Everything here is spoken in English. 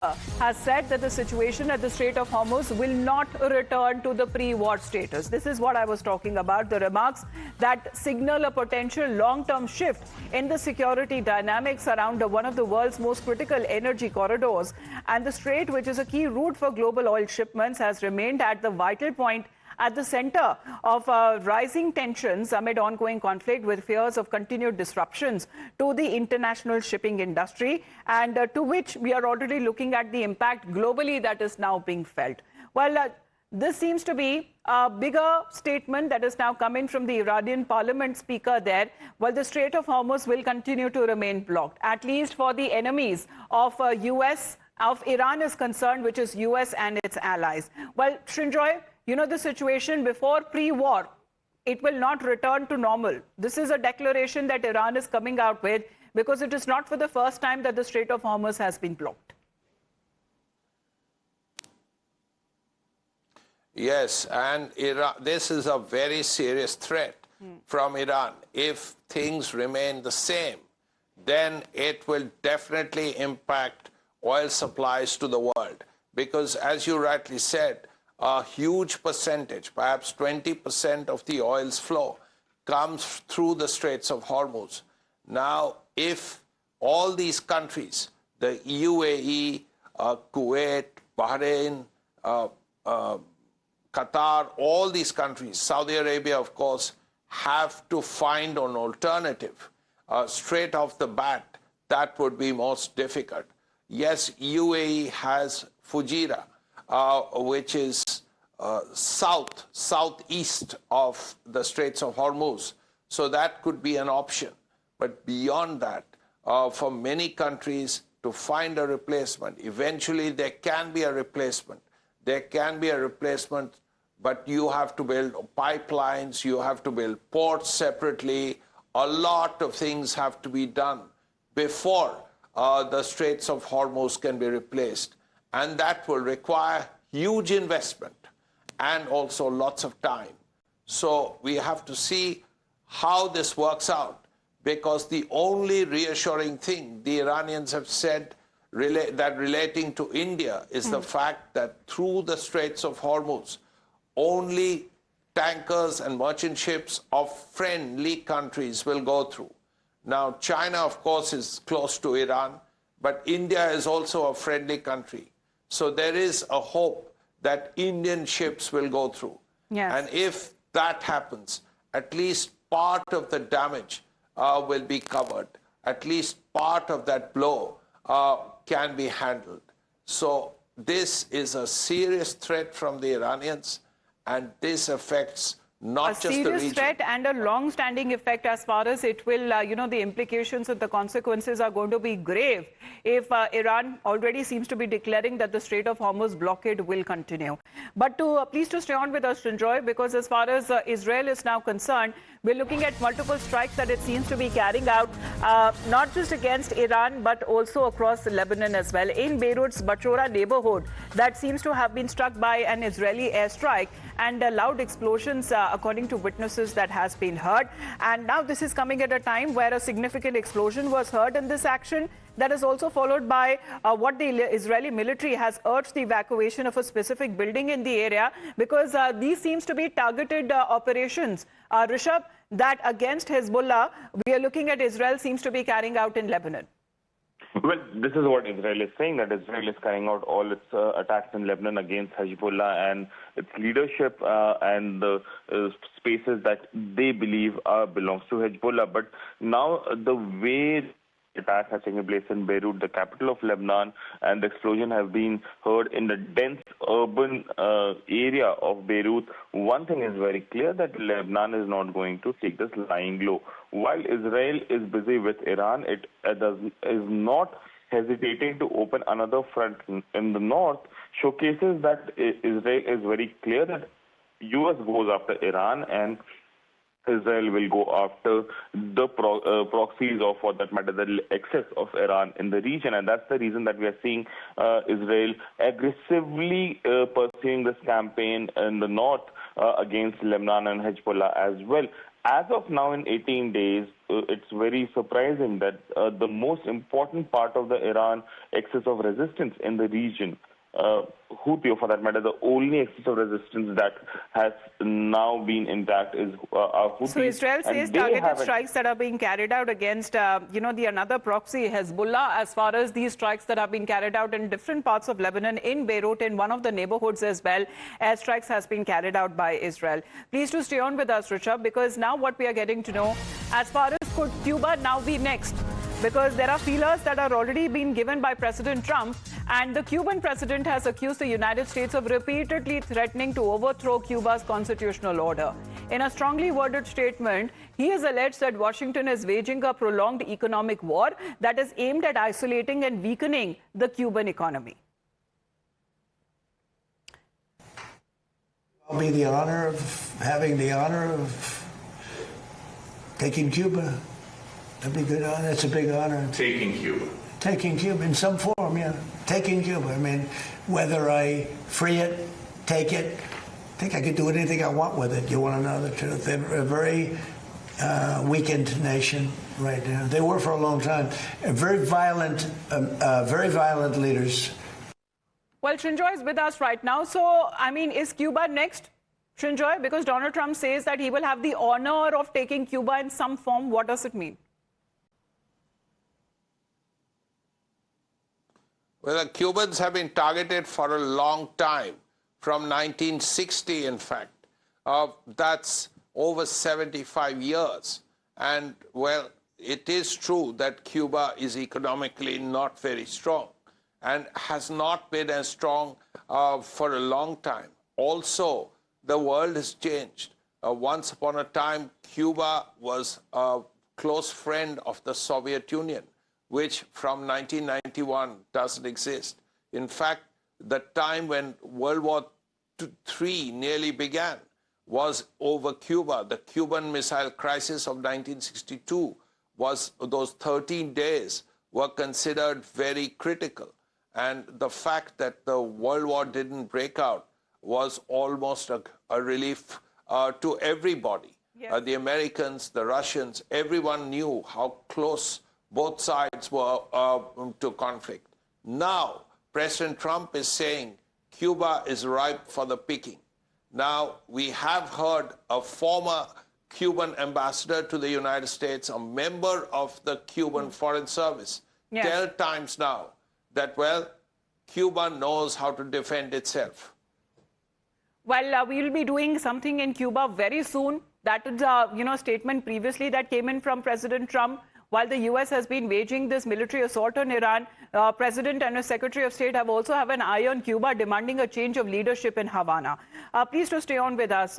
has said that the situation at the Strait of Hormuz will not return to the pre-war status. This is what I was talking about, the remarks that signal a potential long-term shift in the security dynamics around one of the world's most critical energy corridors. And the strait, which is a key route for global oil shipments, has remained at the vital point at the center of rising tensions amid ongoing conflict, with fears of continued disruptions to the international shipping industry, and to which we are already looking at the impact globally that is now being felt. Well, this seems to be a bigger statement that is now coming from the Iranian parliament speaker there. Well, the Strait of Hormuz will continue to remain blocked, at least for the enemies of Iran is concerned, which is US and its allies. Well, Srinjoy, you know the situation before pre-war, it will not return to normal. This is a declaration that Iran is coming out with, because it is not for the first time that the Strait of Hormuz has been blocked. Yes, and Iran, this is a very serious threat from Iran. If things remain the same, then it will definitely impact oil supplies to the world. Because as you rightly said, a huge percentage, perhaps 20% of the oil's flow, comes through the Straits of Hormuz. Now, if all these countries, the UAE, Kuwait, Bahrain, Qatar, all these countries, Saudi Arabia, of course, have to find an alternative straight off the bat, that would be most difficult. Yes, UAE has Fujairah, which is southeast of the Straits of Hormuz. So that could be an option. But beyond that, for many countries to find a replacement, eventually there can be a replacement. There can be a replacement, but you have to build pipelines, you have to build ports separately. A lot of things have to be done before the Straits of Hormuz can be replaced. And that will require huge investment and also lots of time. So we have to see how this works out, because the only reassuring thing the Iranians have said relating to India is the fact that through the Straits of Hormuz, only tankers and merchant ships of friendly countries will go through. Now, China, of course, is close to Iran, but India is also a friendly country. So there is a hope that Indian ships will go through. Yes. And if that happens, at least part of the damage will be covered. At least part of that blow can be handled. So this is a serious threat from the Iranians, and this affects not just the region. A serious threat and a long-standing effect, as far as it will, the implications and the consequences are going to be grave if Iran already seems to be declaring that the Strait of Hormuz blockade will continue. But please to stay on with us, Srinjoy, because as far as Israel is now concerned, we're looking at multiple strikes that it seems to be carrying out, not just against Iran, but also across Lebanon as well. In Beirut's Bachora neighborhood, that seems to have been struck by an Israeli airstrike, and loud explosions, according to witnesses, that has been heard. And now this is coming at a time where a significant explosion was heard in this action. That is also followed by what the Israeli military has urged the evacuation of a specific building in the area, because these seems to be targeted operations, Rishabh, that against Hezbollah, we are looking at Israel seems to be carrying out in Lebanon. Well, this is what Israel is saying, that Israel is carrying out all its attacks in Lebanon against Hezbollah and its leadership and the spaces that they believe belongs to Hezbollah. But now the way attack has taken place in Beirut, the capital of Lebanon, and the explosion have been heard in the dense urban area of Beirut. One thing is very clear, that Lebanon is not going to take this lying low. While Israel is busy with Iran, it is not hesitating to open another front in the north, showcases that Israel is very clear that US goes after Iran, and Israel will go after the proxies, or for that matter, the excess of Iran in the region. And that's the reason that we are seeing Israel aggressively pursuing this campaign in the north against Lebanon and Hezbollah as well. As of now, in 18 days, it's very surprising that the most important part of the Iran axis of resistance in the region, Houthi, for that matter, the only axis of resistance that has now been intact is Houthi. So Israel says targeted strikes that are being carried out against, the another proxy, Hezbollah, as far as these strikes that have been carried out in different parts of Lebanon, in Beirut, in one of the neighborhoods as well, airstrikes has been carried out by Israel. Please do stay on with us, Richard, because now what we are getting to know, as far as could Cuba now be next? Because there are feelers that are already being given by President Trump, and the Cuban president has accused the United States of repeatedly threatening to overthrow Cuba's constitutional order. In a strongly worded statement, he has alleged that Washington is waging a prolonged economic war that is aimed at isolating and weakening the Cuban economy. I'll be having the honor of taking Cuba. That'd be good honor. It's a big honor. Taking Cuba. Taking Cuba in some form, yeah. Taking Cuba. I mean, whether I free it, take it, I think I could do anything I want with it. You want to know the truth? They're a very weakened nation right now. They were for a long time. Very violent leaders. Well, Shinjoy is with us right now. So, I mean, is Cuba next, Shinjoy? Because Donald Trump says that he will have the honor of taking Cuba in some form. What does it mean? Well, the Cubans have been targeted for a long time, from 1960, in fact. That's over 75 years. And, well, it is true that Cuba is economically not very strong and has not been as strong for a long time. Also, the world has changed. Once upon a time, Cuba was a close friend of the Soviet Union, which from 1991 doesn't exist. In fact, the time when World War III nearly began was over Cuba. The Cuban Missile Crisis of 1962 was, those 13 days were considered very critical. And the fact that the World War didn't break out was almost a relief to everybody. Yes. The Americans, the Russians, everyone knew how close both sides were to conflict. Now, President Trump is saying Cuba is ripe for the picking. Now, we have heard a former Cuban ambassador to the United States, a member of the Cuban Foreign Service, tell Times Now that, well, Cuba knows how to defend itself. Well, we will be doing something in Cuba very soon. That is a statement previously that came in from President Trump. While the U.S. has been waging this military assault on Iran, President and the Secretary of State have also have an eye on Cuba, demanding a change of leadership in Havana. Please to stay on with us.